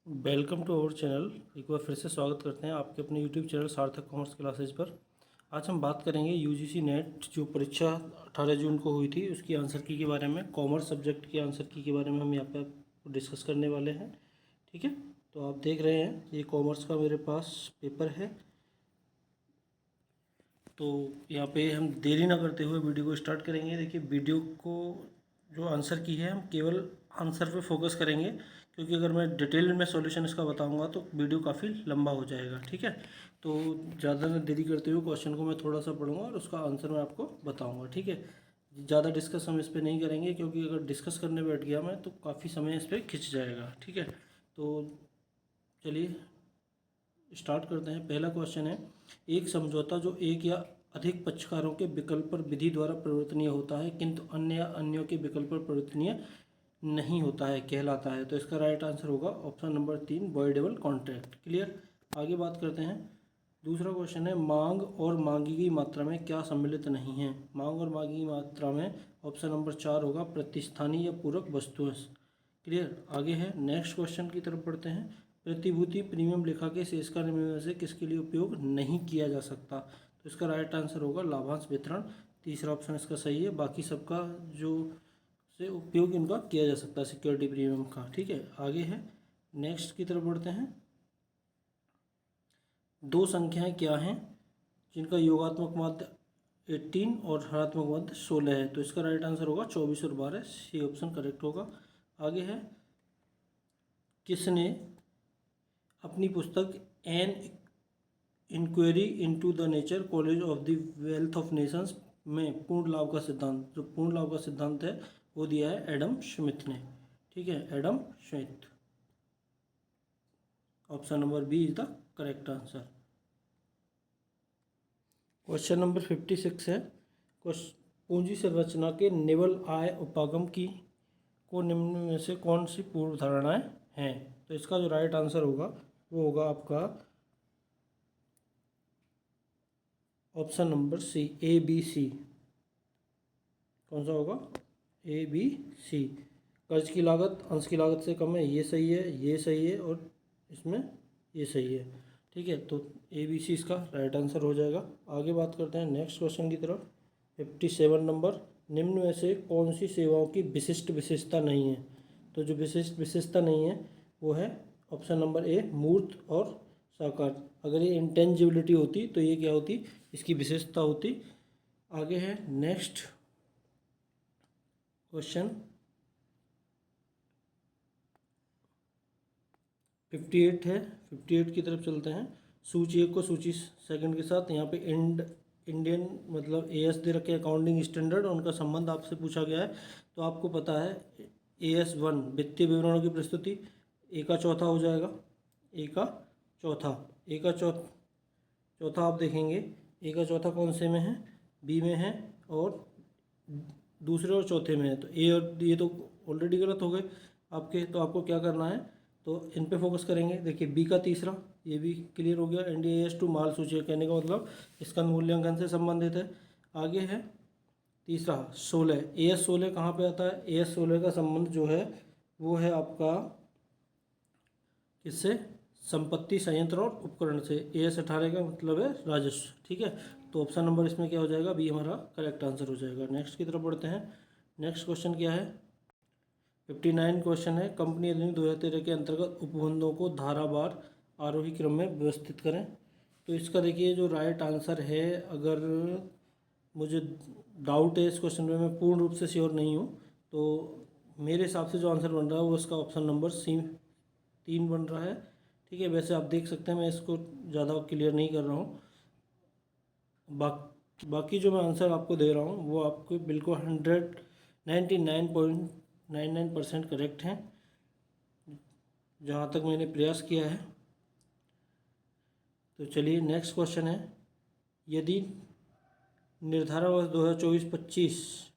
Welcome to our channel. एक बार फिर से स्वागत करते हैं आपके अपने यूट्यूब चैनल सार्थक कॉमर्स क्लासेज पर। आज हम बात करेंगे यूजीसी नेट जो परीक्षा 18 जून को हुई थी उसकी आंसर की के बारे में। कॉमर्स सब्जेक्ट की आंसर की के बारे में हम यहाँ पर डिस्कस करने वाले हैं। ठीक है, तो आप देख रहे हैं ये कॉमर्स का मेरे पास पेपर है। तो यहाँ पे हम देरी ना करते हुए वीडियो को स्टार्ट करेंगे। देखिए, वीडियो को जो आंसर की है हम केवल आंसर पे फोकस करेंगे, क्योंकि अगर मैं डिटेल में सॉल्यूशन इसका बताऊंगा तो वीडियो काफ़ी लंबा हो जाएगा। ठीक है, तो ज़्यादा ना देरी करते हुए क्वेश्चन को मैं थोड़ा सा पढ़ूंगा और उसका आंसर मैं आपको बताऊंगा। ठीक है, ज़्यादा डिस्कस हम इस पर नहीं करेंगे, क्योंकि अगर डिस्कस करने बैठ गया मैं तो काफ़ी समय इस पर खिंच जाएगा। ठीक है, तो चलिए स्टार्ट करते हैं। पहला क्वेश्चन है, एक समझौता जो एक या अधिक पक्षकारों के विकल्प पर विधि द्वारा परिवर्तनीय होता है किंतु अन्य या अन्यों के विकल्प पर परिवर्तनीय नहीं होता है कहलाता है। तो इसका राइट आंसर होगा option number 3, voidable contract. Clear. आगे बात करते हैं। दूसरा क्वेश्चन है, मांग और मांगी गई मात्रा में क्या सम्मिलित नहीं है। मांग और मांगी गई मात्रा में ऑप्शन नंबर 4 होगा प्रतिस्थानी या पूरक वस्तुएं। क्लियर। आगे है, नेक्स्ट क्वेश्चन की तरफ बढ़ते हैं। प्रतिभूति प्रीमियम लेखा के शेष का निम्न में से किसके लिए उपयोग नहीं किया जा सकता। तो इसका राइट आंसर होगा लाभांश वितरण। तीसरा ऑप्शन इसका सही है। बाकी सबका जो से उपयोग इनका किया जा सकता है सिक्योरिटी प्रीमियम का। ठीक है, आगे है, नेक्स्ट की तरफ बढ़ते हैं। दो संख्याएं क्या हैं जिनका योगात्मक माध्य 18 और हरात्मक माध्य 16 है। तो इसका राइट आंसर होगा 24 और 12। सी ऑप्शन करेक्ट होगा। आगे है, किसने अपनी पुस्तक an inquiry into the nature college of the wealth of nations में पूर्ण लाभ का सिद्धांत, जो पूर्ण लाभ का सिद्धांत है वो दिया है एडम स्मिथ ने। ठीक है, Adam Smith. Option number B is the correct answer. Question number 56 है, पूंजी संरचना के निवल आय उपागम की को निम्न में से कौन सी पूर्व धारणाएं हैं। तो इसका जो राइट आंसर होगा वो होगा आपका option number C, A B C. कौन सा होगा, ए बी सी। कर्ज की लागत अंश की लागत से कम है, ये सही है, ये सही है और इसमें ये सही है। ठीक है, तो ए बी सी इसका राइट आंसर हो जाएगा। आगे बात करते हैं नेक्स्ट क्वेश्चन की तरफ। 57 नंबर, निम्न में से कौन सी सेवाओं की विशिष्ट विशेषता नहीं है। तो जो विशिष्ट विशेषता नहीं है वो है ऑप्शन नंबर ए, मूर्त और साकार। अगर ये इंटेंजिबिलिटी होती तो ये क्या होती, इसकी विशेषता होती। आगे है नेक्स्ट क्वेश्चन 58 है। 58 की तरफ चलते हैं। सूची 1 को सूची सेकंड के साथ यहाँ पे इंडियन मतलब एएस दे रखे, अकाउंटिंग स्टैंडर्ड, उनका संबंध आपसे पूछा गया है। तो आपको पता है AS1 वित्तीय विवरणों की प्रस्तुति, ए का चौथा हो जाएगा। ए का चौथा, ए का चौथा आप देखेंगे, ए का चौथा कौन से में है, बी में है और दूसरे और चौथे में है। तो ए और ये तो ऑलरेडी गलत हो गए आपके। तो आपको क्या करना है, तो इन पे फोकस करेंगे। देखिए, बी का तीसरा ये भी क्लियर हो गया। NDAS 2 माल सूची, कहने का मतलब इसका मूल्यांकन से संबंधित है। आगे है तीसरा 16, AS16 कहाँ पे आता है। AS16 का संबंध जो है वो है आपका किससे, संपत्ति, संयंत्र और उपकरण से। AS18 का मतलब है राजस्व। ठीक है, तो ऑप्शन नंबर इसमें क्या हो जाएगा, बी हमारा करेक्ट आंसर हो जाएगा। नेक्स्ट की तरफ बढ़ते हैं। नेक्स्ट क्वेश्चन क्या है, 59 क्वेश्चन है, कंपनी अधिनियम 2013 के अंतर्गत उपबंधों को धारावार आरोही क्रम में व्यवस्थित करें। तो इसका देखिए जो राइट आंसर है, अगर मुझे डाउट है इस क्वेश्चन में, मैं पूर्ण रूप से श्योर नहीं हूँ, तो मेरे हिसाब से जो आंसर बन रहा है वो इसका ऑप्शन नंबर सी 3 बन रहा है। ठीक है, वैसे आप देख सकते हैं मैं इसको ज़्यादा क्लियर नहीं कर रहा हूँ। बाकी जो मैं आंसर आपको दे रहा हूँ वो आपको बिल्कुल 99.99% करेक्ट हैं, जहाँ तक मैंने प्रयास किया है। तो चलिए नेक्स्ट क्वेश्चन है, यदि निर्धारण वर्ष 2024-25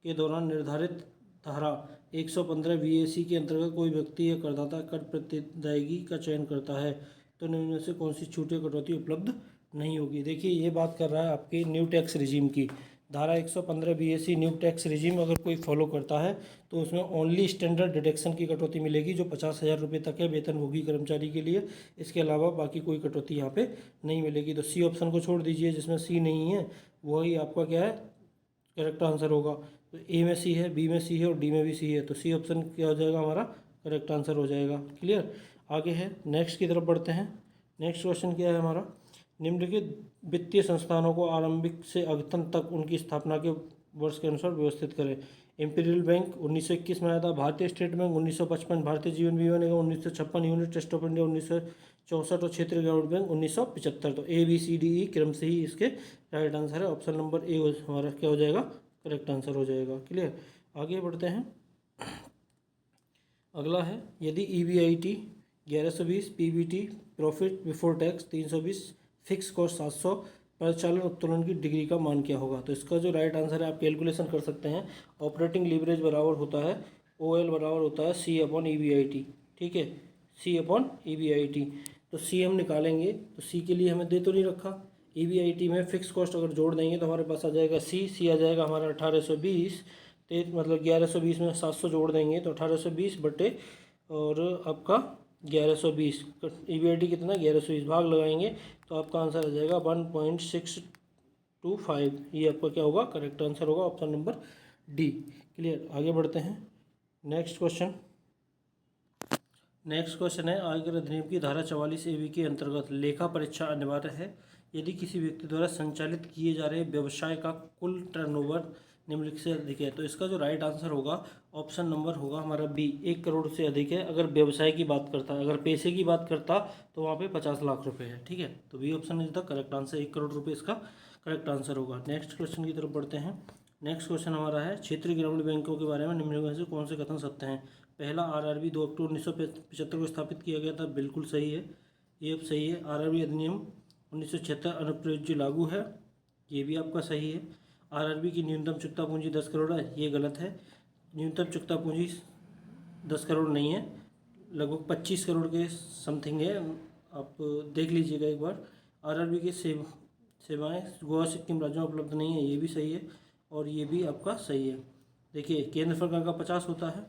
के दौरान निर्धारित धारा 115 VAC के अंतर्गत कोई व्यक्ति या करदाता कर प्रतिदायगी का चयन करता है तो निम्न में से कौन सी छूट या कटौती उपलब्ध नहीं होगी। देखिए, ये बात कर रहा है आपके न्यू टैक्स रिजीम की, धारा 115 BAC न्यू टैक्स रिजीम अगर कोई फॉलो करता है तो उसमें ओनली स्टैंडर्ड डिडक्शन की कटौती मिलेगी जो 50,000 रुपये तक है वेतनभोगी कर्मचारी के लिए। इसके अलावा बाकी कोई कटौती यहाँ पे नहीं मिलेगी। तो सी ऑप्शन को छोड़ दीजिए, जिसमें सी नहीं है वही आपका क्या है करेक्ट आंसर होगा। तो ए में सी है, बी में सी है और डी में भी सी है, तो सी ऑप्शन क्या हो जाएगा हमारा करेक्ट आंसर हो जाएगा। क्लियर। आगे है नेक्स्ट की तरफ बढ़ते हैं। नेक्स्ट क्वेश्चन क्या है हमारा, निम्नलिखित वित्तीय संस्थानों को आरंभिक से अद्यतन तक उनकी स्थापना के वर्ष के अनुसार व्यवस्थित करें। इम्पीरियल बैंक 1921 में आया था, भारतीय स्टेट बैंक 1955, भारतीय जीवन बीमा निगम 1956, यूनिट ट्रस्ट ऑफ इंडिया 1964 और क्षेत्रीय ग्रामीण बैंक 1975। तो ए बी सी डी ई क्रम से ही इसके राइट आंसर है। ऑप्शन नंबर ए हमारा क्या हो जाएगा करेक्ट आंसर हो जाएगा। क्लियर। आगे बढ़ते हैं। अगला है, यदि EBIT 1120, PBT profit before tax 320, fix cost 700, परिचालन उत्तोलन की डिग्री का मान क्या होगा। तो इसका जो राइट आंसर है आप कैलकुलेशन कर सकते हैं। ऑपरेटिंग लीवरेज बराबर होता है OL बराबर होता है C/EBIT। ठीक है, C/EBIT। तो C हम निकालेंगे तो C के लिए हमें दे तो नहीं रखा। EBIT में फिक्स कॉस्ट अगर जोड़ देंगे तो हमारे पास आ जाएगा C आ जाएगा हमारा 1820, मतलब 1120 में 700 जोड़ देंगे तो 1820 बटे और आपका 1120, EBIT कितना 1120 भाग लगाएंगे तो आपका आंसर आ जाएगा 1.625। ये आपका क्या होगा करेक्ट आंसर होगा, ऑप्शन नंबर डी। क्लियर। आगे बढ़ते हैं। नेक्स्ट क्वेश्चन है, आयकर अधिनियम की धारा 44A के अंतर्गत लेखा परीक्षा अनिवार्य है यदि किसी व्यक्ति द्वारा संचालित किए जा रहे व्यवसाय का कुल टर्नओवर निम्नलिखित से अधिक है। तो इसका जो राइट आंसर होगा ऑप्शन नंबर होगा हमारा बी, 1 करोड़ से अधिक है। अगर व्यवसाय की बात करता है, अगर पैसे की बात करता तो वहाँ पे 50 लाख रुपए है। ठीक है, तो B option is the correct answer, 1 crore रुपये इसका करेक्ट आंसर होगा। नेक्स्ट क्वेश्चन की तरफ बढ़ते हैं। नेक्स्ट क्वेश्चन हमारा है, क्षेत्रीय ग्रामीण बैंकों के बारे में निम्नलिखित में से कौन से कथन सत्य हैं। पहला, RRB 2 अक्टूबर 1975 को स्थापित किया गया था, बिल्कुल सही है, ये अब सही है। RRB अधिनियम 1976 अनुप्रयोज्य लागू है, ये भी आपका सही है। RRB की न्यूनतम चुकता पूंजी 10 करोड़ है, ये गलत है। न्यूनतम चुकता पूंजी 10 करोड़ नहीं है, लगभग 25 करोड़ के समथिंग है, आप देख लीजिएगा एक बार। RRB की सेवाएं गोवा सिक्किम राज्यों में उपलब्ध नहीं है, ये भी सही है और ये भी आपका सही है। देखिए, केंद्र सरकार का 50 होता है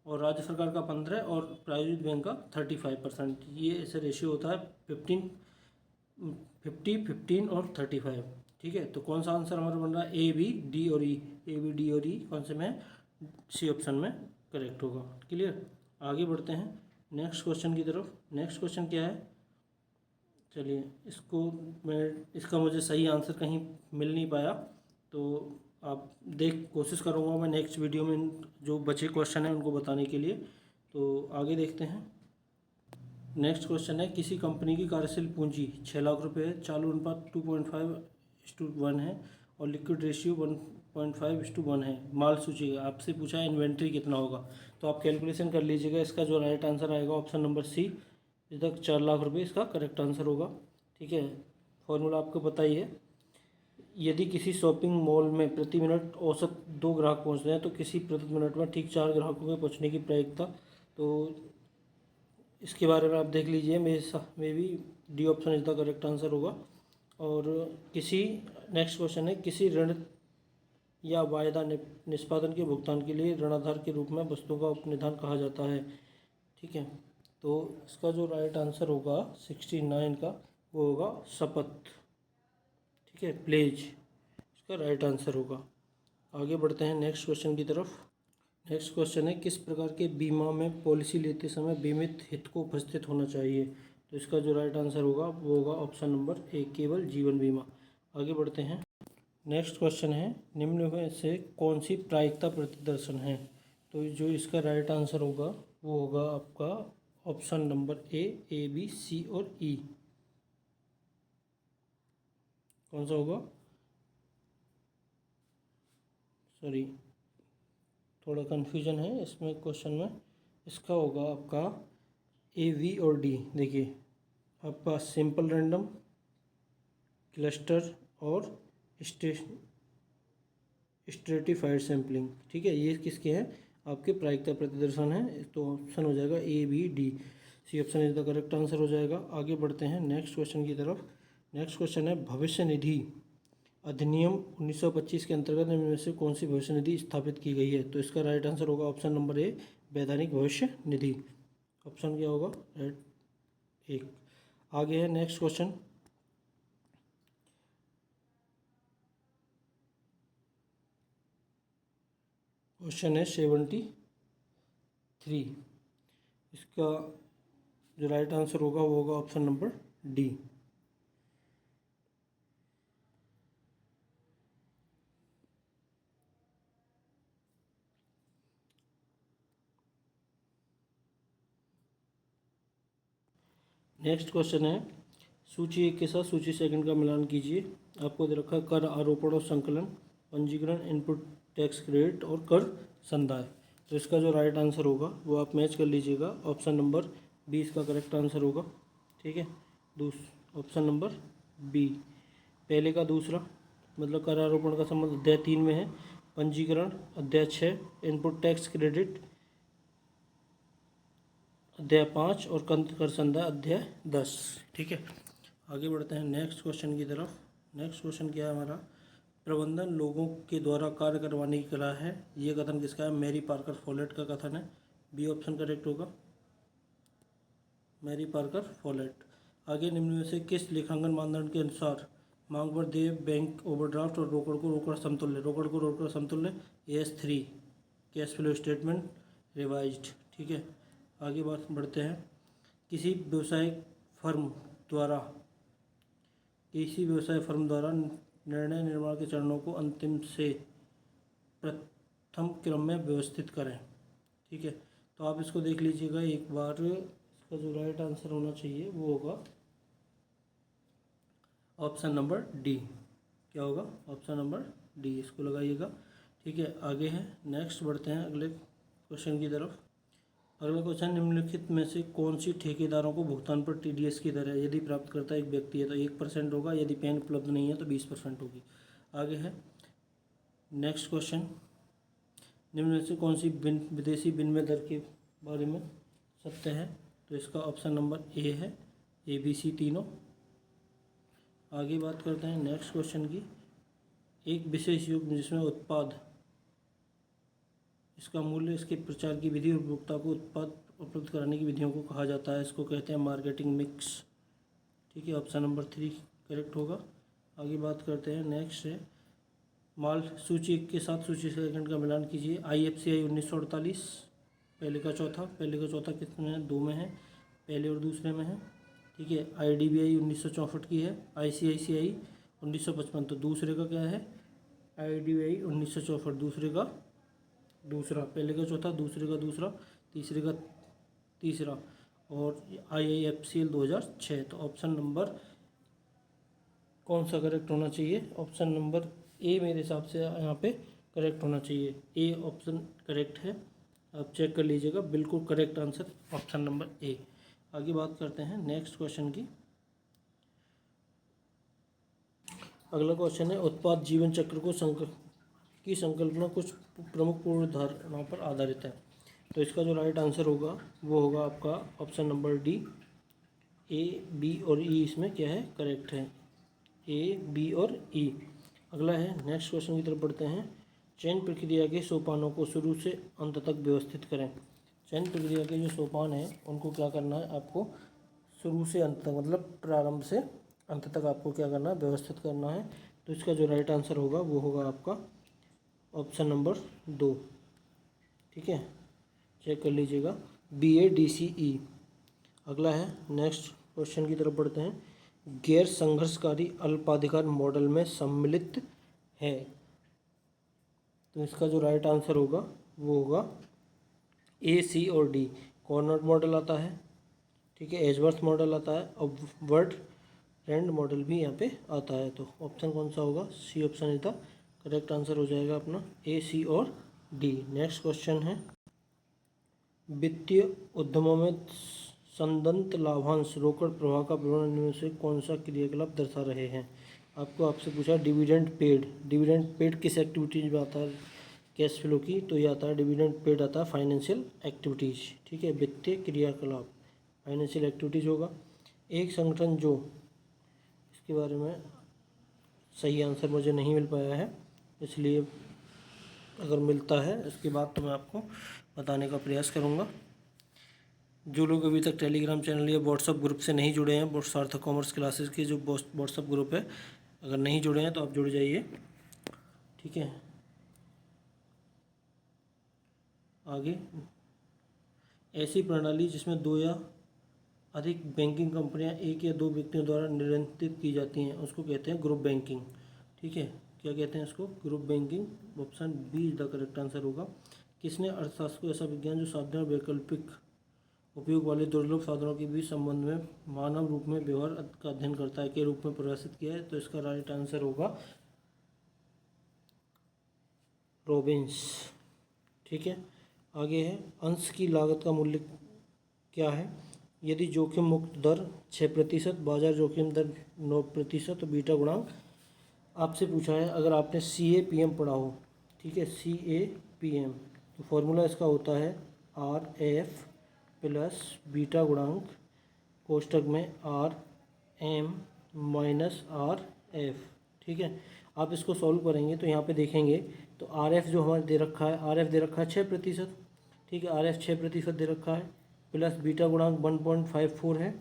और राज्य सरकार का 15 और प्रायोजित बैंक का 35%, ये ऐसे रेशियो होता है 50, 15 और 35। ठीक है, तो कौन सा आंसर हमारा बन रहा है A, B, D और E। A, B, D और E कौन से में C ऑप्शन में करेक्ट होगा। क्लियर। आगे बढ़ते हैं नेक्स्ट क्वेश्चन की तरफ। नेक्स्ट क्वेश्चन क्या है, चलिए इसका मुझे सही आंसर कहीं मिल नहीं पाया तो आप कोशिश करूँगा मैं नेक्स्ट वीडियो में जो बचे क्वेश्चन हैं उनको बताने के लिए। तो आगे देखते हैं। नेक्स्ट क्वेश्चन है, किसी कंपनी की कार्यशील पूंजी 6 लाख रुपए है, चालू अनुपात 2.5:1 है और लिक्विड रेशियो 1.5:1 है। माल सूची आपसे पूछा है इन्वेंट्री कितना होगा, तो आप कैलकुलेशन कर लीजिएगा। इसका जो राइट आंसर आएगा ऑप्शन नंबर C, इस तक 4 लाख रुपये इसका करेक्ट आंसर होगा। ठीक है, फॉर्मूला आपको पता ही है। यदि किसी शॉपिंग मॉल में प्रति मिनट औसत 2 ग्राहक पहुँचते हैं तो किसी प्रति मिनट में ठीक 4 ग्राहकों के पहुँचने की प्रायिकता, तो इसके बारे में आप देख लीजिए। मे भी D option is the correct answer होगा। और नेक्स्ट क्वेश्चन है, किसी ऋण या वायदा निष्पादन के भुगतान के लिए ऋणाधार के रूप में वस्तुओं का उपनिधान कहा जाता है। ठीक है, तो इसका जो राइट आंसर होगा 69 का वो होगा शपथ। ठीक है, प्लेज इसका राइट आंसर होगा। आगे बढ़ते हैं नेक्स्ट क्वेश्चन की तरफ। नेक्स्ट क्वेश्चन है, किस प्रकार के बीमा में पॉलिसी लेते समय बीमित हित को उपस्थित होना चाहिए। तो इसका जो राइट आंसर होगा वो होगा ऑप्शन नंबर ए, केवल जीवन बीमा। आगे बढ़ते हैं। नेक्स्ट क्वेश्चन है, निम्न में से कौन सी प्रायिकता प्रतिदर्शन है। तो जो इसका राइट आंसर होगा वो होगा आपका option number A, B, C और E। कौन सा होगा, सॉरी थोड़ा कन्फ्यूजन है इसमें क्वेश्चन में। इसका होगा आपका A, V और D। देखिए आपका सिंपल रैंडम, क्लस्टर और स्ट्रेटिफाइड सैम्पलिंग। ठीक है, ये किसके हैं आपके प्रायिकता प्रतिदर्शन है, तो ऑप्शन हो जाएगा A, B, D। C option is the correct answer हो जाएगा। आगे बढ़ते हैं नेक्स्ट क्वेश्चन की तरफ। नेक्स्ट क्वेश्चन है, भविष्य निधि अधिनियम 1925 के अंतर्गत निम्न में से कौन सी भविष्य निधि स्थापित की गई है? तो इसका राइट आंसर होगा ऑप्शन नंबर ए, वैधानिक भविष्य निधि। ऑप्शन क्या होगा? राइट एक। आगे है नेक्स्ट क्वेश्चन। क्वेश्चन है 73। इसका जो राइट आंसर होगा वो होगा option number D. Next question है सूची 1 के साथ सूची सेकंड का मिलान कीजिए। आपको दे रखा है कर आरोपण और संकलन, पंजीकरण, इनपुट टैक्स क्रेडिट और कर संदाय। तो इसका जो राइट आंसर होगा वो आप मैच कर लीजिएगा। ऑप्शन नंबर बी इसका करेक्ट आंसर होगा। ठीक है, ऑप्शन नंबर बी, पहले का दूसरा, मतलब कर आरोपण का संबंध अध्याय 3 में है, पंजीकरण अध्याय 6, इनपुट टैक्स क्रेडिट अध्याय 5 और कर संदाय अध्याय 10। ठीक है, आगे बढ़ते हैं नेक्स्ट क्वेश्चन की तरफ। नेक्स्ट क्वेश्चन क्या है हमारा? प्रबंधन लोगों के द्वारा कार्य करवाने की कला है। ये कथन किसका है? मैरी पार्कर फॉलेट का कथन है। बी ऑप्शन करेक्ट होगा, मैरी पार्कर फॉलेट। आगे निम्न में से किस लेखांकन मानदंड के अनुसार मांग पर देय बैंक ओवरड्राफ्ट और रोकड़ को रोकड़ समतुल्य AS3 cash flow statement revised. ठीक है, आगे बात बढ़ते हैं। किसी व्यवसायिक फर्म द्वारा निर्णय निर्माण के चरणों को अंतिम से प्रथम क्रम में व्यवस्थित करें। ठीक है, तो आप इसको देख लीजिएगा एक बार। इसका जो राइट आंसर होना चाहिए वो होगा ऑप्शन नंबर डी। क्या होगा? ऑप्शन नंबर डी, इसको लगाइएगा। ठीक है, आगे है नेक्स्ट बढ़ते हैं अगले क्वेश्चन की तरफ। अगला क्वेश्चन, निम्नलिखित में से कौन सी ठेकेदारों को भुगतान पर TDS की दर है? यदि प्राप्तकर्ता एक व्यक्ति है तो 1% होगा, यदि पैन उपलब्ध नहीं है तो 20% होगी। आगे है नेक्स्ट क्वेश्चन, निम्न में से कौन सी विदेशी विनिमय दर के बारे में सत्य है? तो इसका ऑप्शन नंबर ए है, ABC तीनों। आगे बात करते हैं नेक्स्ट क्वेश्चन की। एक विशेष युग जिसमें उत्पाद, इसका मूल्य, इसके प्रचार की विधि और उपभोक्ता को उत्पाद उपलब्ध कराने की विधियों को कहा जाता है। इसको कहते हैं मार्केटिंग मिक्स। ठीक है, ऑप्शन नंबर 3 करेक्ट होगा। आगे बात करते हैं नेक्स्ट है माल सूची 1 के साथ सूची सेकंड का मिलान कीजिए। IFCI 1948 पहले का चौथा कितने में? 2 में है, पहले और दूसरे में है। ठीक है, IDBI 1964 की है। ICICI 1955, तो दूसरे का क्या है? IDBI 1964 दूसरे का दूसरा, पहले का चौथा, दूसरे का दूसरा, तीसरे का तीसरा, और IIFCL 2006। तो ऑप्शन नंबर कौन सा करेक्ट होना चाहिए? ऑप्शन नंबर ए मेरे हिसाब से यहाँ पे करेक्ट होना चाहिए। ए ऑप्शन करेक्ट है, आप चेक कर लीजिएगा। बिल्कुल correct answer option number A. आगे बात करते हैं नेक्स्ट क्वेश्चन की। अगला क्वेश्चन है उत्पाद जीवन चक्र को की संकल्पना कुछ प्रमुख पूर्ण धारणाओं पर आधारित है। तो इसका जो राइट आंसर होगा वो होगा आपका option number D. A, B और E इसमें क्या है? करेक्ट है, A, B और E। अगला है नेक्स्ट क्वेश्चन की तरफ बढ़ते हैं। चयन प्रक्रिया के सोपानों को शुरू से अंत तक व्यवस्थित करें। चयन प्रक्रिया के जो सोपान हैं उनको क्या करना है आपको? शुरू से अंत तक, मतलब प्रारंभ से अंत तक आपको क्या करना है? व्यवस्थित करना है। तो इसका जो राइट आंसर होगा वो होगा आपका ऑप्शन नंबर 2। ठीक है, चेक कर लीजिएगा, BADCE। अगला है नेक्स्ट क्वेश्चन की तरफ बढ़ते हैं। गैर संघर्षकारी अल्पाधिकार मॉडल में सम्मिलित है। तो इसका जो राइट आंसर होगा वो होगा A, C और D। कॉर्नर मॉडल आता है, ठीक है, एजवर्थ मॉडल आता है, और वर्ड रैंड मॉडल भी यहाँ पे आता है। तो ऑप्शन कौन सा होगा? C option is the correct answer हो जाएगा अपना, A, C और D। नेक्स्ट क्वेश्चन है वित्तीय उद्यमों में संदंत लाभांश रोकड़ प्रवाह का विवरण में से कौन सा क्रियाकलाप दर्शा रहे हैं? आपसे पूछा डिविडेंड पेड किस एक्टिविटीज में आता है कैश फ्लो की? तो ये आता है डिविडेंड पेड आता है फाइनेंशियल एक्टिविटीज़। ठीक है, वित्तीय क्रियाकलाप फाइनेंशियल एक्टिविटीज़ होगा। एक संगठन जो, इसके बारे में सही आंसर मुझे नहीं मिल पाया है, इसलिए अगर मिलता है इसके बाद तो मैं आपको बताने का प्रयास करूँगा। जो लोग अभी तक टेलीग्राम चैनल या व्हाट्सअप ग्रुप से नहीं जुड़े हैं, सार्थक कॉमर्स क्लासेस के जो व्हाट्सअप ग्रुप है, अगर नहीं जुड़े हैं तो आप जुड़ जाइए, ठीक है। आगे, ऐसी प्रणाली जिसमें दो या अधिक बैंकिंग कंपनियां एक या दो व्यक्तियों द्वारा नियंत्रित की जाती हैं उसको कहते हैं ग्रुप बैंकिंग, ठीक है। क्या कहते हैं इसको? Group banking. Option B is the correct answer होगा। किसने अर्थशास्त्र को ऐसा विज्ञान जो साधारण वैकल्पिक उपयोग वाले दुर्लभ साधनों के बीच संबंध में मानव रूप में व्यवहार का अध्ययन करता है के रूप में परिभाषित किया है? तो इसका राइट आंसर होगा रॉबिन्स, ठीक है। आगे है, अंश की लागत का मूल्य क्या है? यदि जोखिम मुक्त दर 6%, बाजार जोखिम दर 9% तो बीटा गुणांक आपसे पूछा है। अगर आपने CAPM पढ़ा हो, ठीक है, CAPM, तो फॉर्मूला इसका होता है RF प्लस बीटा गुणांक कोष्टक में RM माइनस RF, ठीक है। आप इसको सॉल्व करेंगे तो यहाँ पे देखेंगे तो RF जो हमारे दे रखा है, RF दे रखा है 6%, ठीक है, RF 6% दे रखा है, प्लस बीटा गुणांक 1.54 है,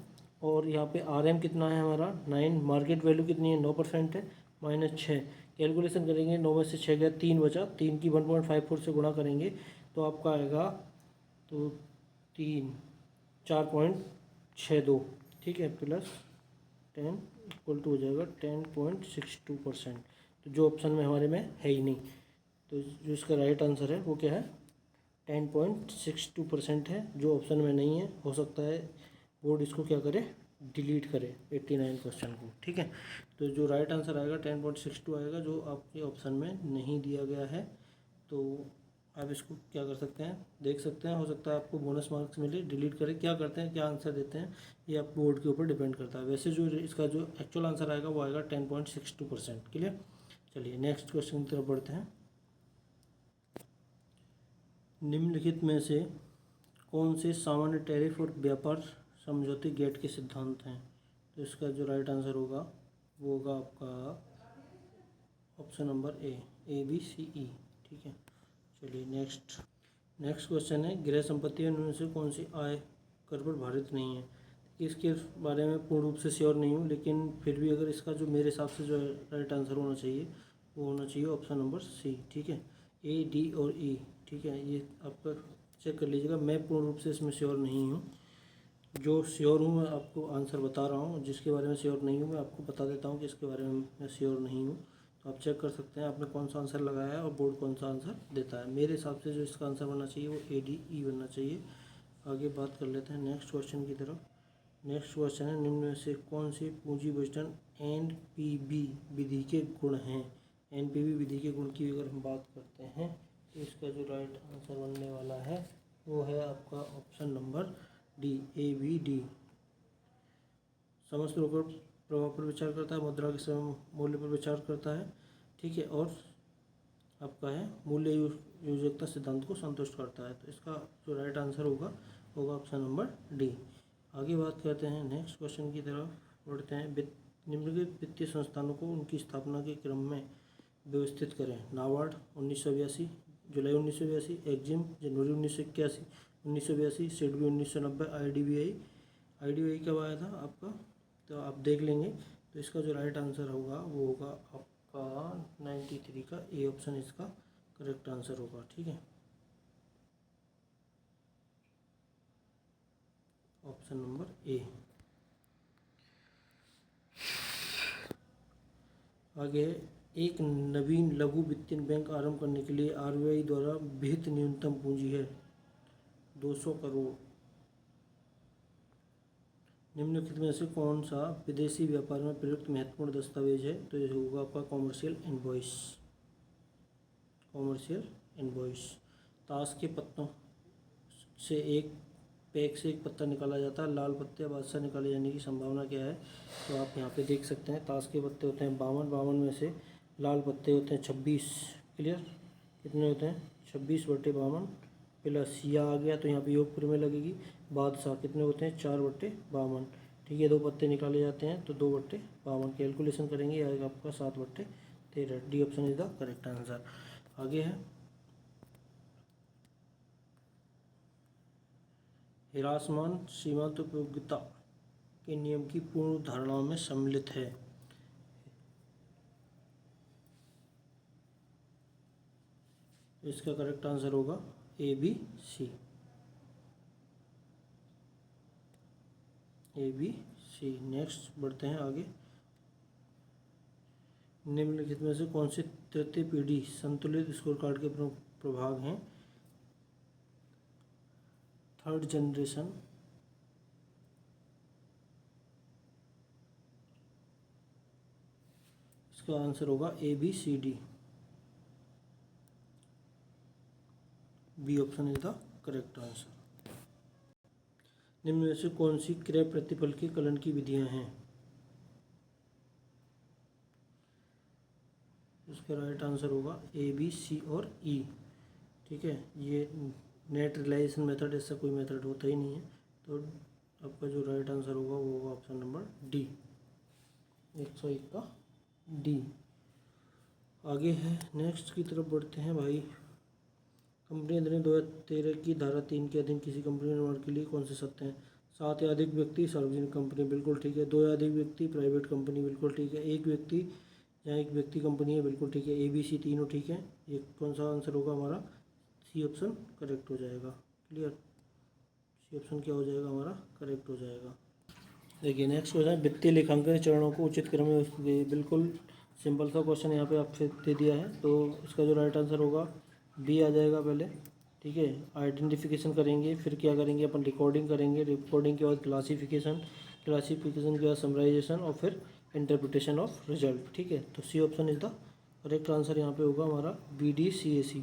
और यहाँ पे RM कितना है हमारा 9, मार्केट वैल्यू कितनी है 9% है, -6। कैलकुलेशन करेंगे, 9 में से 6 गया 3 बचा, 3 की 1.54 से गुणा करेंगे तो आपका आएगा तो 3 4.62, ठीक है, प्लस 10 इक्वल टू हो जाएगा 10.62%। तो जो ऑप्शन में हमारे में है ही नहीं, तो जो इसका राइट आंसर है वो क्या है? 10.62% है, जो ऑप्शन में नहीं है। हो सकता है बोर्ड इसको क्या करे, डिलीट करे 89 क्वेश्चन को, ठीक है। तो जो राइट आंसर आएगा 10.62 आएगा, जो आपके ऑप्शन में नहीं दिया गया है। तो आप इसको क्या कर सकते हैं, देख सकते हैं, हो सकता है आपको बोनस मार्क्स मिले, डिलीट करें, क्या करते हैं, क्या आंसर देते हैं, ये आप बोर्ड के ऊपर डिपेंड करता है। वैसे जो इसका जो एक्चुअल आंसर आएगा वो आएगा 10.62%, क्लियर। चलिए नेक्स्ट क्वेश्चन की तरफ बढ़ते हैं। निम्नलिखित में से कौन से सामान्य टैरिफ और व्यापार समझौते गेट के सिद्धांत हैं? तो इसका जो राइट आंसर होगा वो होगा आपका ऑप्शन नंबर ABCE, ठीक है। चलिए नेक्स्ट क्वेश्चन है, गृह संपत्ति में से कौन सी आय कर पर भारित नहीं है? इसके बारे में पूर्ण रूप से श्योर नहीं हूँ, लेकिन फिर भी अगर इसका जो मेरे हिसाब से जो राइट आंसर होना चाहिए वो होना चाहिए ऑप्शन नंबर C, ठीक है। A, D और E, ठीक है, ये आपका चेक कर लीजिएगा। मैं पूर्ण रूप से इसमें श्योर नहीं हूँ, जो श्योर हूँ मैं आपको आंसर बता रहा हूँ, जिसके बारे में श्योर नहीं हूँ मैं आपको बता देता हूँ कि इसके बारे में मैं श्योर नहीं हूँ। तो आप चेक कर सकते हैं आपने कौन सा आंसर लगाया है और बोर्ड कौन सा आंसर देता है। मेरे हिसाब से जो इसका आंसर बनना चाहिए वो ADE बनना चाहिए। आगे बात कर लेते हैं नेक्स्ट क्वेश्चन की तरफ। नेक्स्ट क्वेश्चन है, निम्न में से कौन सी पूंजी बजटन NPV विधि के गुण हैं? NPV विधि के गुण की अगर हम बात करते हैं तो इसका जो राइट आंसर बनने वाला है वो है आपका ऑप्शन नंबर D, ABD। समस्त रोकड़ प्रभाव पर विचार करता है, मुद्रा के समय मूल्य पर विचार करता है, ठीक है, और आपका है मूल्य योजकता सिद्धांत को संतुष्ट करता है। तो इसका जो राइट आंसर होगा ऑप्शन नंबर D। आगे बात करते हैं नेक्स्ट क्वेश्चन की तरफ बढ़ते हैं। निम्नलिखित वित्तीय संस्थानों को उनकी स्थापना के क्रम में व्यवस्थित करें। नाबार्ड 1982, जुलाई 1982, एक्जिम जनवरी 1981, 1982, सिडबी 1990, IDBI कब आया था आपका, तो आप देख लेंगे। तो इसका जो राइट आंसर होगा वो होगा आपका 93 का A ऑप्शन इसका करेक्ट आंसर होगा, ठीक है, ऑप्शन नंबर A। आगे, एक नवीन लघु वित्तीय बैंक आरंभ करने के लिए RBI द्वारा विहित न्यूनतम पूंजी है 200 करोड़। निम्नलिखित में से कौन सा विदेशी व्यापार में प्रयुक्त महत्वपूर्ण दस्तावेज है? तो ये होगा आपका कॉमर्शियल इनवॉइस। ताश के पत्तों से एक पैक से एक पत्ता निकाला जाता है, लाल पत्ते या बादशाह निकाले जाने की संभावना क्या है? तो आप यहाँ पे देख सकते हैं ताश के पत्ते होते हैं 52 में से लाल पत्ते होते हैं 26, क्लियर, कितने होते हैं 26/52 प्लस या आ गया तो यहाँ पे योगपुर में लगेगी, बादशाह कितने होते हैं 4/52, ठीक है, 2 पत्ते निकाले जाते हैं तो 2 बट्टे 52 कैलकुलेशन करेंगे, आएगा आपका 7 बट्टे 13। D option is the correct answer. आगे है हिरासमान सीमांत उपयोगिता के नियम की पूर्ण धारणाओं में सम्मिलित है। इसका करेक्ट आंसर होगा A B C. A B C. Next बढ़ते हैं आगे। निम्नलिखित में से कौन सी तृतीय पीढ़ी संतुलित स्कोर कार्ड के प्रमुख प्रभाग हैं? थर्ड जनरेशन, इसका आंसर होगा A B C D. B option is the correct answer. निम्न में से कौन सी क्रय प्रतिफल के कलन की विधियां हैं? इसका राइट आंसर होगा ए बी सी और ई। ठीक है, ये नेट रिलाइजेशन मेथड ऐसा कोई मेथड होता ही नहीं है, तो आपका जो राइट आंसर होगा वो होगा ऑप्शन नंबर डी, 101 का डी। आगे है, नेक्स्ट की तरफ बढ़ते हैं भाई। कंपनी अधिनियम 2013 की धारा 3 के अधीन किसी कंपनी निर्माण के लिए कौन से सत्य हैं? 7 या अधिक व्यक्ति सार्वजनिक कंपनी, बिल्कुल ठीक है। 2 या अधिक व्यक्ति प्राइवेट कंपनी, बिल्कुल ठीक है। एक व्यक्ति या एक व्यक्ति कंपनी है, बिल्कुल ठीक है। ए बी सी तीनों ठीक है। ये कौन सा आंसर होगा हमारा? सी ऑप्शन करेक्ट हो जाएगा। क्लियर, सी ऑप्शन क्या हो जाएगा हमारा? करेक्ट हो जाएगा। देखिए नेक्स्ट क्वेश्चन है, वित्तीय लेखांकन चरणों को उचित क्रम में, बिल्कुल सिंपल सा क्वेश्चन यहाँ पे आपसे दे दिया है, तो इसका जो राइट आंसर होगा बी आ जाएगा पहले। ठीक है, आइडेंटिफिकेशन करेंगे, फिर क्या करेंगे अपन? रिकॉर्डिंग करेंगे, रिकॉर्डिंग के बाद क्लासिफिकेशन, क्लासिफिकेशन के बाद समराइजेशन और फिर इंटरप्रिटेशन ऑफ रिजल्ट। ठीक है, तो C option is the correct answer यहाँ पे होगा हमारा B D C A C,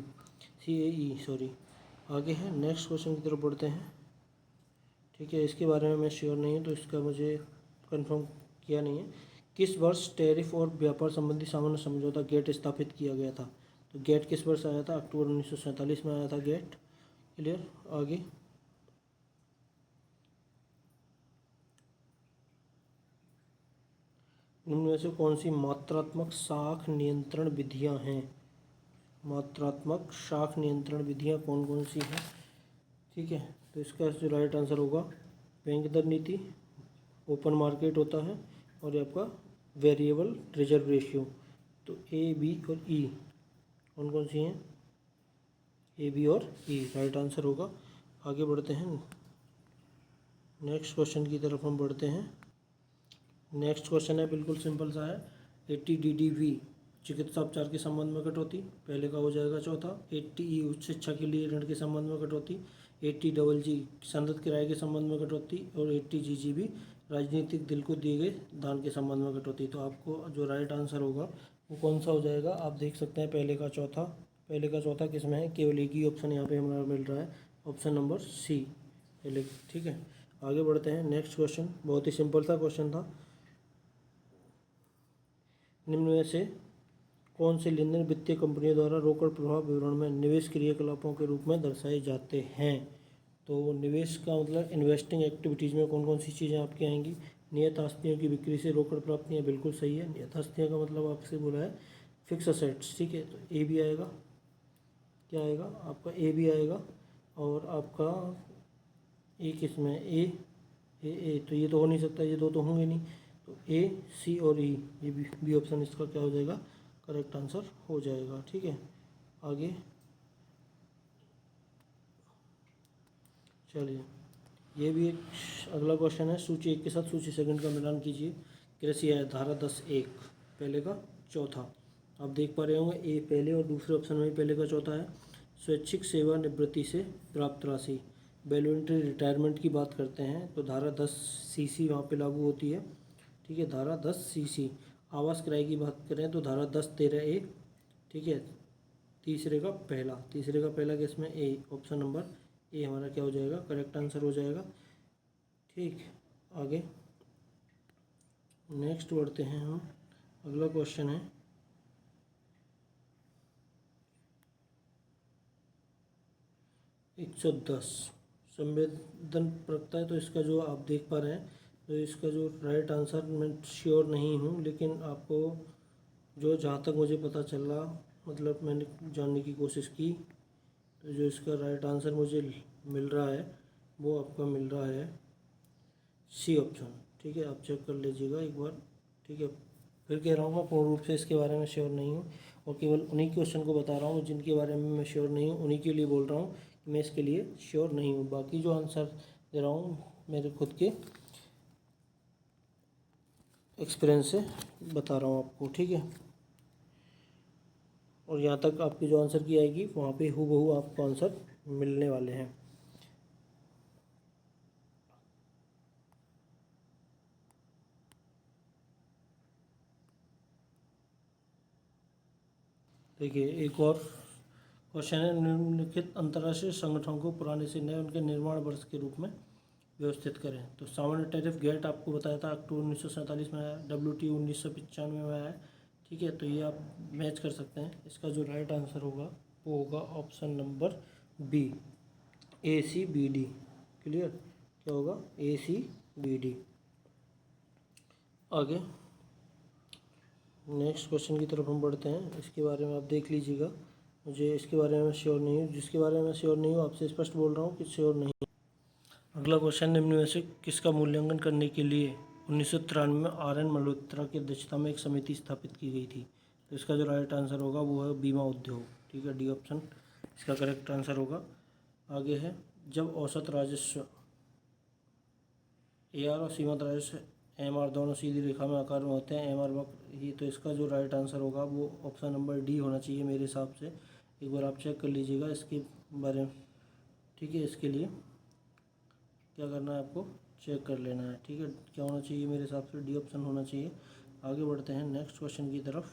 C A E sorry. आगे है, नेक्स्ट क्वेश्चन की तरफ बढ़ते हैं। ठीक है, इसके बारे में मैं श्योर नहीं हूँ तो इसका मुझे कंफर्म किया नहीं है। किस वर्ष टैरिफ और व्यापार संबंधी सामान्य समझौता गेट स्थापित किया गया था? तो गेट किस वर्ष आया था? अक्टूबर 1947 में आया था गेट। क्लियर। आगे इनमें से कौन सी मात्रात्मक शाख नियंत्रण विधियां हैं? मात्रात्मक शाख नियंत्रण विधियां कौन कौन सी हैं? ठीक है, तो इसका जो राइट आंसर होगा बैंक दर नीति, ओपन मार्केट होता है, और ये आपका वेरिएबल रिजर्व रेशियो। तो ए बी और ई कौन कौन सी हैं? ए बी और ई राइट आंसर होगा। आगे बढ़ते हैं, नेक्स्ट क्वेश्चन की तरफ हम बढ़ते हैं। नेक्स्ट क्वेश्चन है बिल्कुल सिंपल सा है। 80 DDV चिकित्सा उपचार के संबंध में कटौती, पहले का हो जाएगा चौथा। 80E उच्च शिक्षा के लिए ऋण के संबंध में कटौती। 80GG संदत किराए के संबंध में कटौती, और 80GGB राजनीतिक दल को दिए गए दान के संबंध में कटौती। तो आपको जो राइट आंसर होगा वो कौन सा हो जाएगा? आप देख सकते हैं पहले का चौथा। पहले का चौथा किस में है? केवल एक ही ऑप्शन यहाँ पे हमारा मिल रहा है, ऑप्शन नंबर सी पहले। ठीक है, आगे बढ़ते हैं। नेक्स्ट क्वेश्चन बहुत ही सिंपल सा क्वेश्चन था। निम्न में से कौन से लेनदेन वित्तीय कंपनियों द्वारा रोकड़ प्रवाह विवरण में निवेश क्रियाकलापों के रूप में दर्शाए जाते हैं? तो निवेश का मतलब इन्वेस्टिंग एक्टिविटीज़ में कौन कौन सी चीज़ें आपकी आएंगी? नियत आस्तियों की बिक्री से रोकड़ प्राप्तियाँ, बिल्कुल सही है। नियत आस्तियाँ का मतलब आपसे बोला है फिक्स असेट्स। ठीक है, तो ए भी आएगा। क्या आएगा आपका? ए भी आएगा। और आपका ए किस में? ए तो ये तो हो नहीं सकता, ये दो तो होंगे नहीं, तो ए सी और ई, ये बी ऑप्शन इसका क्या हो जाएगा? करेक्ट आंसर हो जाएगा। ठीक है, आगे चलिए, ये भी एक अगला क्वेश्चन है। सूची 1 के साथ सूची सेकंड का मिलान कीजिए। कृषि है धारा 10(1) पहले का चौथा। आप देख पा रहे होंगे ए पहले और दूसरे ऑप्शन में पहले का चौथा है। स्वैच्छिक सेवानिवृत्ति से प्राप्त राशि, वॉलंटरी रिटायरमेंट की बात करते हैं तो धारा 10CC वहाँ पे लागू होती है। ठीक है, धारा 10CC। आवास किराए की बात करें तो धारा 10(13)A। ठीक है, तीसरे का पहला केस में ए, ऑप्शन नंबर ए हमारा क्या हो जाएगा? करेक्ट आंसर हो जाएगा। ठीक, आगे नेक्स्ट बढ़ते हैं हम। अगला क्वेश्चन है 110 संवेदन परखता है, तो इसका जो आप देख पा रहे हैं तो इसका जो राइट आंसर मैं श्योर नहीं हूँ, लेकिन आपको जो जहाँ तक मुझे पता चल रहा, मतलब मैंने जानने की कोशिश की, तो जो इसका राइट आंसर मुझे मिल रहा है वो आपका मिल रहा है सी ऑप्शन। ठीक है, आप चेक कर लीजिएगा एक बार। ठीक है, फिर कह रहा हूँ मैं पूर्ण रूप से इसके बारे में श्योर नहीं हूँ, और केवल उन्हीं क्वेश्चन को बता रहा हूँ जिनके बारे में मैं श्योर नहीं हूँ, उन्हीं के लिए बोल रहा हूँ कि मैं इसके लिए श्योर नहीं हूँ। बाकी जो आंसर दे रहा हूँ मेरे खुद के एक्सपीरियंस से बता रहा हूँ आपको। ठीक है, और यहाँ तक आपकी जो आंसर की आएगी वहाँ पे हूबहू आपको आंसर मिलने वाले हैं। देखिए एक और क्वेश्चन है, निम्नलिखित अंतर्राष्ट्रीय संगठनों को पुराने से नए उनके निर्माण वर्ष के रूप में व्यवस्थित करें। तो सामान्य टैरिफ गेट आपको बताया था अक्टूबर 1947 में आया, WTO 1995 में आया। ठीक है, तो ये आप मैच कर सकते हैं। इसका जो राइट आंसर होगा वो होगा option number B, ACBD। Clear, क्या होगा? ACBD। आगे नेक्स्ट क्वेश्चन की तरफ हम बढ़ते हैं। इसके बारे में आप देख लीजिएगा, मुझे इसके बारे में श्योर नहीं हूँ। जिसके बारे में श्योर नहीं हूँ आपसे स्पष्ट बोल रहा हूँ कि श्योर नहीं। अगला क्वेश्चन, निम्न में से किसका मूल्यांकन करने के लिए 1993 में RN मल्होत्रा की अध्यक्षता में एक समिति स्थापित की गई थी? तो इसका जो राइट आंसर होगा वो है बीमा उद्योग। ठीक है, डी ऑप्शन इसका करेक्ट आंसर होगा। आगे है, जब औसत राजस्व AR और सीमांत राजस्व MR दोनों सीधी रेखा में आकार में होते हैं, MR वक्र ही, तो इसका जो राइट आंसर होगा वो ऑप्शन नंबर डी होना चाहिए मेरे हिसाब से। एक बार आप चेक कर लीजिएगा इसके बारे में। ठीक है, इसके लिए क्या करना है आपको चेक कर लेना है। ठीक है, क्या होना चाहिए मेरे हिसाब से डी ऑप्शन होना चाहिए। आगे बढ़ते हैं नेक्स्ट क्वेश्चन की तरफ।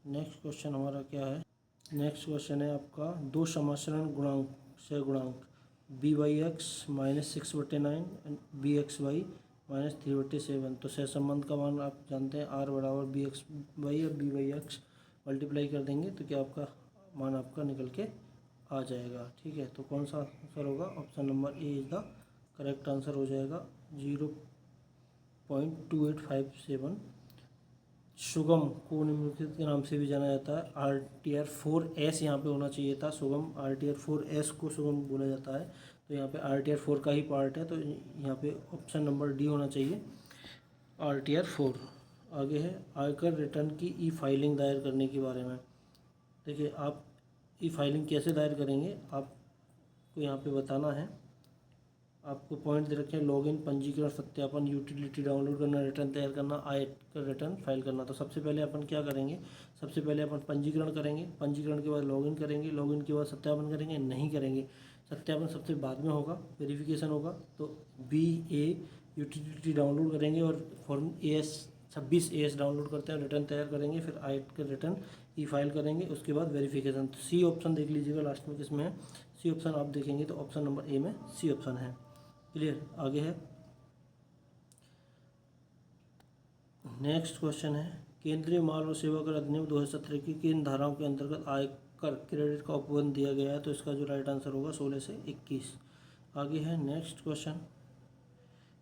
नेक्स्ट क्वेश्चन हमारा क्या है? नेक्स्ट क्वेश्चन है आपका, दो समासरण गुणांक से गुणांक B/x -6/9 BX/y -3/7। तो सहसंबंध का मान आप जानते हैं, R बराबर BX/y और B/x मल्टीप्लाई कर देंगे तो क्या आपका मान आपका निकल के आ जाएगा। ठीक है, तो कौन सा आंसर होगा? Option number A is the correct answer हो जाएगा। 0.2857। सुगम को निम्नलिखित के नाम से भी जाना जाता है, RTR4S यहाँ पे होना चाहिए था। सुगम RTR4S को सुगम बोला जाता है, तो यहाँ पे RTR4 का ही पार्ट है, तो यहाँ पे ऑप्शन नंबर डी होना चाहिए, RTR4। आगे है, आयकर रिटर्न की फाइलिंग दायर करने के बारे में। देखिए आप फाइलिंग कैसे दायर करेंगे आपको यहाँ पे बताना है। आपको पॉइंट दे रखे हैं, लॉगिन, पंजीकरण, सत्यापन, यूटिलिटी डाउनलोड करना, रिटर्न तैयार करना, आयकर रिटर्न फाइल करना। तो सबसे पहले अपन क्या करेंगे? सबसे पहले अपन पंजीकरण करेंगे, पंजीकरण के बाद लॉगिन करेंगे, लॉगिन के बाद सत्यापन करेंगे? नहीं करेंगे, सत्यापन सबसे बाद में होगा, वेरिफिकेशन होगा। तो BA यूटिलिटी डाउनलोड करेंगे और फॉर्म AS 26AS डाउनलोड करते हैं, रिटर्न तैयार करेंगे, फिर आयकर रिटर्न फाइल करेंगे, उसके बाद वेरिफिकेशन। तो सी ऑप्शन देख लीजिएगा लास्ट में किसमें है। सी ऑप्शन आप देखेंगे तो ऑप्शन नंबर ए में सी ऑप्शन है। क्लियर, आगे है नेक्स्ट क्वेश्चन है, केंद्रीय माल और सेवा कर अधिनियम 2017 की किन धाराओं के अंतर्गत आयकर क्रेडिट का उपबंध दिया गया है? तो इसका जो राइट आंसर होगा 16 से 21। आगे है नेक्स्ट क्वेश्चन,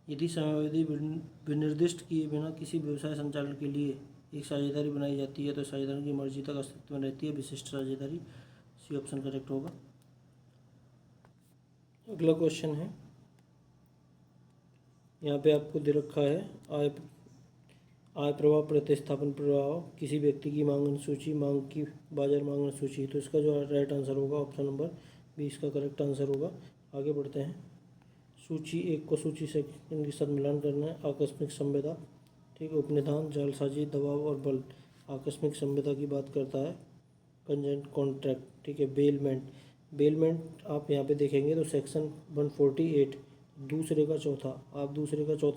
यदि समयावधि विनिर्दिष्ट किए बिना किसी व्यवसाय संचालन के लिए एक साझेदारी बनाई जाती है तो साझेदार की मर्जी तक अस्तित्व में रहती है विशिष्ट साझेदारी। सी ऑप्शन करेक्ट होगा। अगला क्वेश्चन है, यहाँ पे आपको दे रखा है, आय प्रभाव प्रतिस्थापन प्रभाव किसी व्यक्ति की मांग अनुसूची, मांग की बाजार मांग अनुसूची। तो इसका जो राइट आंसर होगा ऑप्शन नंबर बी इसका करेक्ट आंसर होगा। आगे बढ़ते हैं, सूची 1 को सूची सेकंड के साथ मिलान करना है। आकस्मिक संविदा, ठीक है, उपनिधान, जालसाजी, दबाव और बल। आकस्मिक संविदा की बात करता है, कंजेंट कॉन्ट्रैक्ट, ठीक है। बेलमेंट, बेलमेंट आप यहाँ पे देखेंगे तो सेक्शन 148 दूसरे का चौथा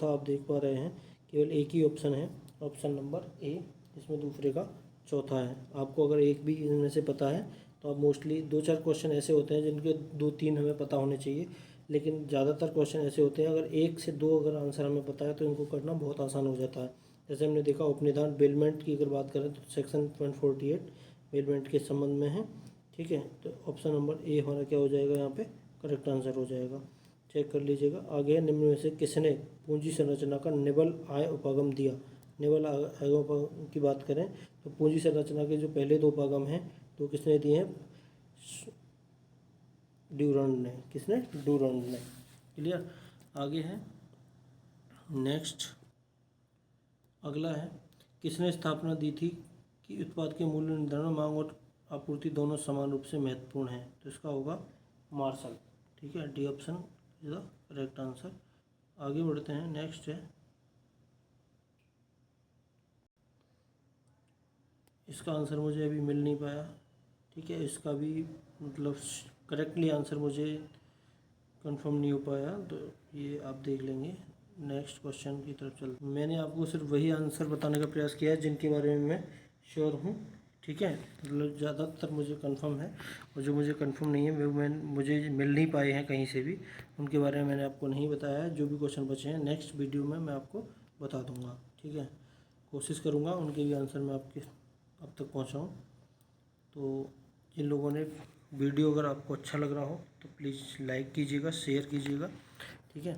आप देख पा रहे हैं, केवल एक ही ऑप्शन है, ऑप्शन नंबर ए, इसमें दूसरे का चौथा है। आपको अगर एक भी इनमें से पता है तो आप मोस्टली 2-4 क्वेश्चन ऐसे होते हैं जिनके 2-3 हमें पता होने चाहिए, लेकिन ज़्यादातर क्वेश्चन ऐसे होते हैं अगर 1 से 2 अगर आंसर हमें पता है तो इनको करना बहुत आसान हो जाता है। जैसे हमने देखा उपनिधान, बेलमेंट की अगर बात करें तो सेक्शन 148 बेलमेंट के संबंध में है, ठीक है। तो ऑप्शन नंबर ए हमारा क्या हो जाएगा यहाँ पे करेक्ट आंसर हो जाएगा, चेक कर लीजिएगा। आगे निम्न में से किसने पूंजी संरचना का निबल आय उपागम दिया। निबल आय उपागम की बात करें तो पूंजी संरचना के जो पहले दो उपागम हैं तो किसने दिए हैं, ड्यूरंड ने। किसने, ड्यूरंड ने। क्लियर। आगे है नेक्स्ट, अगला है किसने स्थापना दी थी कि उत्पाद के मूल्य निर्धारण, मांग और आपूर्ति दोनों समान रूप से महत्वपूर्ण है। तो इसका होगा मार्शल। ठीक है, D option is the correct answer. आगे बढ़ते हैं। नेक्स्ट है, इसका आंसर मुझे अभी मिल नहीं पाया। ठीक है, इसका भी मतलब करेक्टली आंसर मुझे कंफर्म नहीं हो पाया, तो ये आप देख लेंगे। नेक्स्ट क्वेश्चन की तरफ चलते। मैंने आपको सिर्फ वही आंसर बताने का प्रयास किया है जिनके बारे में मैं श्योर हूँ। ठीक है, मतलब ज़्यादातर मुझे कंफर्म है, और जो मुझे कंफर्म नहीं है मुझे मिल नहीं पाए हैं कहीं से भी, उनके बारे में मैंने आपको नहीं बताया है। जो भी क्वेश्चन बचे हैं नेक्स्ट वीडियो में मैं आपको बता दूँगा। ठीक है, कोशिश करूँगा उनके भी आंसर मैं आपके अब तक पहुँचाऊँ। तो जिन लोगों ने वीडियो अगर आपको अच्छा लग रहा हो तो प्लीज़ लाइक कीजिएगा, शेयर कीजिएगा। ठीक है,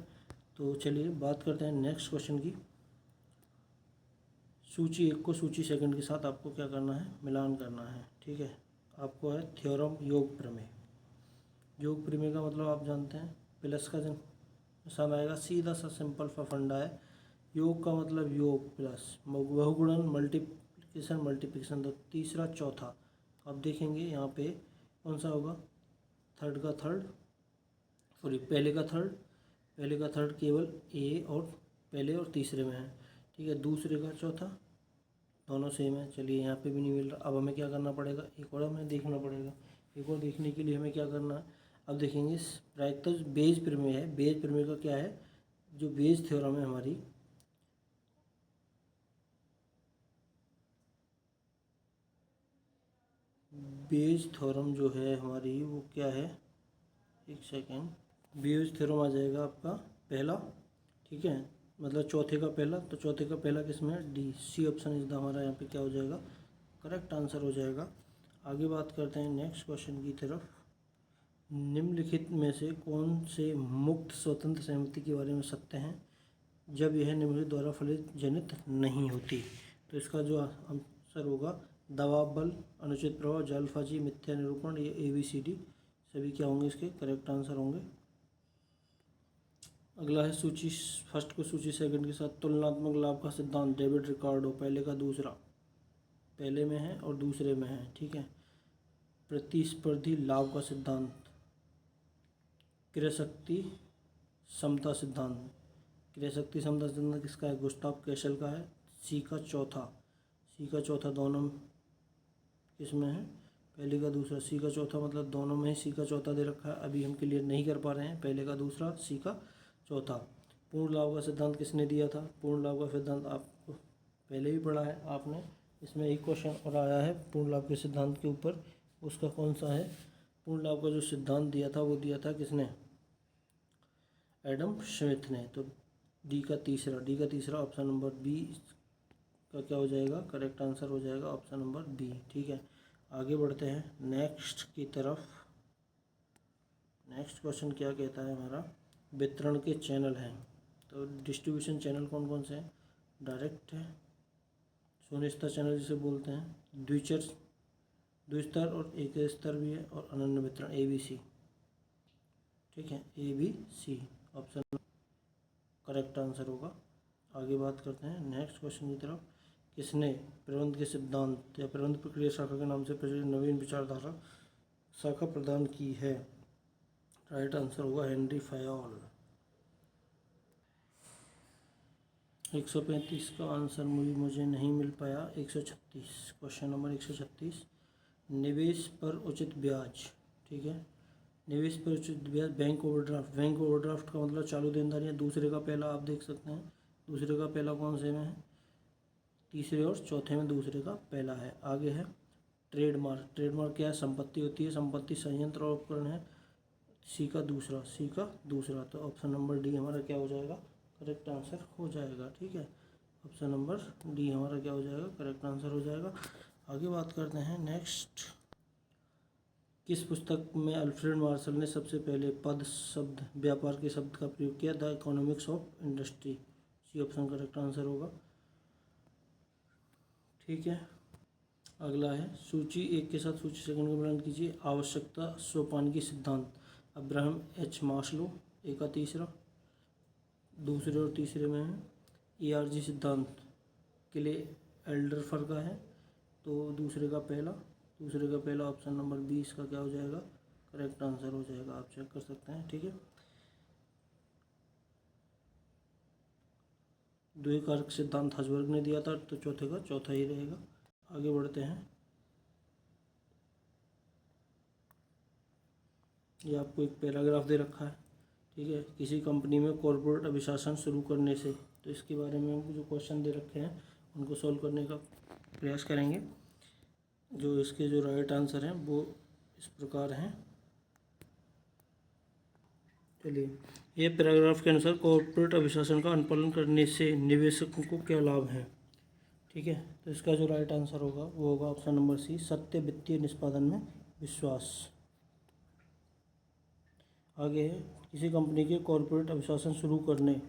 तो चलिए बात करते हैं नेक्स्ट क्वेश्चन की। सूची 1 को सूची सेकंड के साथ आपको क्या करना है, मिलान करना है। ठीक है, आपको है थ्योरम योग प्रमेय। योग प्रमेय का मतलब आप जानते हैं, प्लस का सम आएगा, सीधा सा सिंपल सा फंडा है। योग का मतलब योग प्लस बहुगुणन, मल्टीप्लिकेशन मल्टीप्लिकेशन, तो तीसरा चौथा। आप देखेंगे यहाँ पे कौन सा होगा, थर्ड का थर्ड, सॉरी पहले का थर्ड केवल ए और पहले और तीसरे में है। ठीक है, दूसरे का चौथा दोनों सेम है। चलिए यहाँ पे भी नहीं मिल रहा, अब हमें क्या करना पड़ेगा, एक और हमें देखना पड़ेगा। एक और देखने के लिए हमें क्या करना है, अब देखेंगे प्रायिकता बेज प्रमेय है। बेज प्रमेय का क्या है, जो बेज थ्योरम है हमारी, बेज थ्योरम जो है हमारी वो क्या है, एक सेकेंड, बेज थ्योरम आ जाएगा आपका पहला। ठीक है, मतलब चौथे का पहला, तो चौथे का पहला किसमें, D, C option is the हमारा यहाँ पे क्या हो जाएगा, करेक्ट आंसर हो जाएगा। आगे बात करते हैं नेक्स्ट क्वेश्चन की तरफ। निम्नलिखित में से कौन से मुक्त स्वतंत्र सहमति के बारे में सत्य हैं जब यह निम्नलिखित द्वारा फलित जनित नहीं होती। तो इसका जो आंसर होगा, दबाव बल, अनुचित प्रभाव, जालसाजी, मिथ्या निरूपण, ये ABCD सभी क्या होंगे, इसके करेक्ट आंसर होंगे। अगला है सूची फर्स्ट को सूची सेकंड के साथ तुलनात्मक लाभ का सिद्धांत, डेविड रिकार्डो। पहले का दूसरा, पहले में है और दूसरे में है। ठीक है, प्रतिस्पर्धी लाभ का सिद्धांत, क्रय शक्ति समता सिद्धांत। क्रय शक्ति समता सिद्धांत किसका है, गुस्ताव कैसल का है। सी का चौथा दोनों किस में है, पहले का दूसरा। सी का चौथा मतलब दोनों में ही सी का चौथा दे रखा है, अभी हम क्लियर नहीं कर पा रहे हैं, पहले का दूसरा, सी का चौथा। पूर्ण लाभ का सिद्धांत किसने दिया था, पूर्ण लाभ का सिद्धांत आपको पहले भी पढ़ा है आपने, इसमें एक क्वेश्चन और आया है पूर्ण लाभ के सिद्धांत के ऊपर, उसका कौन सा है, पूर्ण लाभ का जो सिद्धांत दिया था वो दिया था किसने, एडम स्मिथ ने। तो डी का तीसरा ऑप्शन नंबर बी का क्या हो जाएगा, करेक्ट आंसर हो जाएगा ऑप्शन नंबर बी। ठीक है, आगे बढ़ते हैं नेक्स्ट की तरफ। नेक्स्ट क्वेश्चन क्या कहता है हमारा, वितरण के चैनल हैं। तो डिस्ट्रीब्यूशन चैनल कौन कौन से हैं, डायरेक्ट है, शून्य स्तर चैनल जिसे बोलते हैं, द्विस्तर और एक स्तर भी है, और अनन्य वितरण ABC। ठीक है, ABC ऑप्शन करेक्ट आंसर होगा। आगे बात करते हैं नेक्स्ट क्वेश्चन की तरफ। किसने प्रबंध के सिद्धांत या प्रबंध प्रक्रिया शाखा के नाम से प्रचलित नवीन विचारधारा शाखा प्रदान की है। राइट आंसर होगा हेनरी फयोल। 135 का आंसर मुझे नहीं मिल पाया। 136 क्वेश्चन नंबर 136, निवेश पर उचित ब्याज। ठीक है, निवेश पर उचित ब्याज, बैंक ओवरड्राफ्ट। बैंक ओवरड्राफ्ट का मतलब चालू देनदारियाँ। दूसरे का पहला आप देख सकते हैं, दूसरे का पहला कौन से में है, तीसरे और चौथे में दूसरे का पहला है। आगे है ट्रेडमार्क। ट्रेडमार्क क्या है, संपत्ति होती है, संपत्ति संयंत्र और उपकरण है। सी का दूसरा, तो ऑप्शन नंबर डी हमारा क्या हो जाएगा, करेक्ट आंसर हो जाएगा। ठीक है, ऑप्शन नंबर डी हमारा क्या हो जाएगा, करेक्ट आंसर हो जाएगा। आगे बात करते हैं नेक्स्ट, किस पुस्तक में अल्फ्रेड मार्शल ने सबसे पहले पद शब्द व्यापार के शब्द का प्रयोग किया? The economics of industry. C option correct answer होगा। ठीक है, अगला है सूची 1 के साथ सूची 2 का मिलान कीजिए। आवश्यकता सोपान की सिद्धांत अब्राहम एच मास्लो ए का तीसरा, दूसरे और तीसरे में है। ERG सिद्धांत क्ले एल्डरफर का है, तो दूसरे का पहला ऑप्शन नंबर 20 का क्या हो जाएगा? करेक्ट आंसर हो जाएगा। आप चेक कर सकते हैं। ठीक है, द्विकारक सिद्धांत हर्जबर्ग ने दिया था, तो चौथे का चौथा ही रहेगा। आगे बढ़ते हैं। ये आपको एक पैराग्राफ दे रखा है। ठीक है, किसी कंपनी में कॉर्पोरेट अभिशासन शुरू करने से, तो इसके बारे में हमको जो क्वेश्चन दे रखे हैं उनको सॉल्व करने का प्रयास करेंगे। जो इसके जो राइट आंसर हैं वो इस प्रकार हैं। चलिए, ये पैराग्राफ के अनुसार कॉर्पोरेट अभिशासन का अनुपालन करने से निवेशकों को क्या लाभ है? ठीक है, तो इसका जो राइट आंसर होगा वो होगा ऑप्शन नंबर सी, सत्य वित्तीय निष्पादन में विश्वास। आगे है, किसी कंपनी के कॉर्पोरेट अभिशासन शुरू करने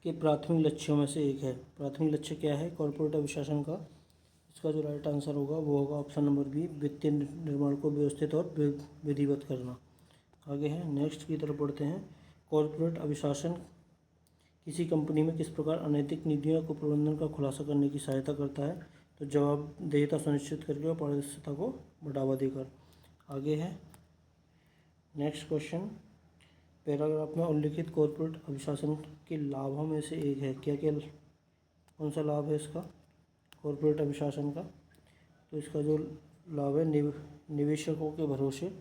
के प्राथमिक लक्ष्यों में से एक है। प्राथमिक लक्ष्य क्या है कॉर्पोरेट अभिशासन का? इसका जो राइट आंसर होगा वो होगा ऑप्शन नंबर बी, वित्तीय निर्माण को व्यवस्थित और विधिवत करना। आगे है, नेक्स्ट की तरफ बढ़ते हैं। कॉर्पोरेट अभिशासन किसी कंपनी में किस प्रकार अनैतिक नीतियों को प्रबंधन का खुलासा करने की सहायता करता है? तो जवाबदेहिता सुनिश्चित करके और पारदर्शिता को बढ़ावा देकर। आगे है नेक्स्ट क्वेश्चन, पैराग्राफ में उल्लिखित कॉर्पोरेट अभिशासन के लाभों में से एक है। क्या क्या कौन सा लाभ है इसका कॉर्पोरेट अभिशासन का? तो इसका जो लाभ है निवेशकों के भरोसे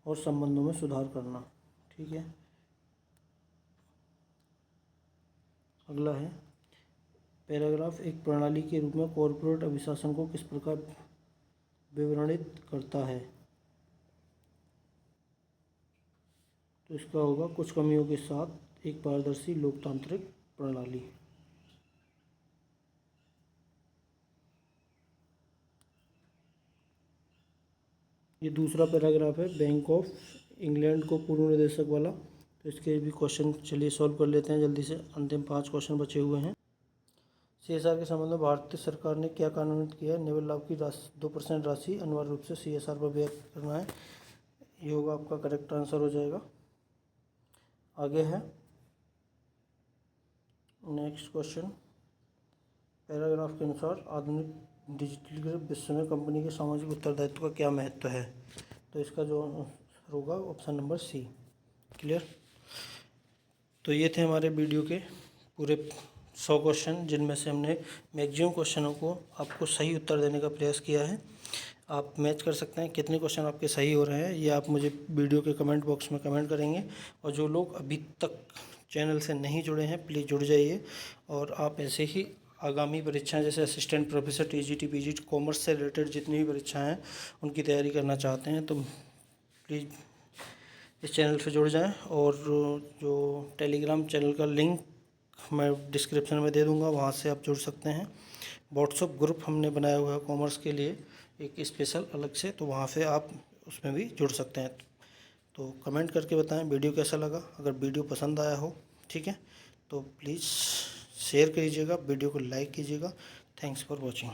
और संबंधों में सुधार करना। ठीक है, अगला है, पैराग्राफ एक प्रणाली के रूप में कॉर्पोरेट अभिशासन को किस प्रकार विवरणित करता है? तो इसका होगा कुछ कमियों के साथ एक पारदर्शी लोकतांत्रिक प्रणाली। ये दूसरा पैराग्राफ है, बैंक ऑफ इंग्लैंड को पूर्व निदेशक वाला। तो इसके भी क्वेश्चन चलिए सॉल्व कर लेते हैं जल्दी से। अंतिम 5 क्वेश्चन बचे हुए हैं। CSR के संबंध में भारतीय सरकार ने क्या कानून किया है? निवल लाभ की 2% राशि अनिवार्य रूप से CSR पर व्यय करना है। ये होगा आपका करेक्ट आंसर हो जाएगा। आगे है नेक्स्ट क्वेश्चन, पैराग्राफ के अनुसार आधुनिक डिजिटल विश्व में कंपनी के सामाजिक उत्तरदायित्व का क्या महत्व है? तो इसका जो होगा ऑप्शन नंबर सी। क्लियर? तो ये थे हमारे वीडियो के पूरे 100 क्वेश्चन, जिनमें से हमने मैक्सिमम क्वेश्चनों को आपको सही उत्तर देने का प्रयास किया है। आप मैच कर सकते हैं कितने क्वेश्चन आपके सही हो रहे हैं, ये आप मुझे वीडियो के कमेंट बॉक्स में कमेंट करेंगे। और जो लोग अभी तक चैनल से नहीं जुड़े हैं प्लीज़ जुड़ जाइए। और आप ऐसे ही आगामी परीक्षाएं जैसे assistant professor, TGT, PGT, commerce से रिलेटेड जितनी भी परीक्षाएं हैं उनकी तैयारी करना चाहते हैं तो प्लीज़ इस चैनल से जुड़ जाएं। और जो टेलीग्राम चैनल का लिंक मैं डिस्क्रिप्शन में दे दूंगा, वहाँ से आप जुड़ सकते हैं। व्हाट्सएप ग्रुप हमने बनाया हुआ है कॉमर्स के लिए एक स्पेशल अलग से, तो वहाँ से आप उसमें भी जुड़ सकते हैं। तो कमेंट करके बताएं वीडियो कैसा लगा। अगर वीडियो पसंद आया हो, ठीक है, तो प्लीज़ शेयर कीजिएगा, वीडियो को लाइक कीजिएगा। Thanks for watching.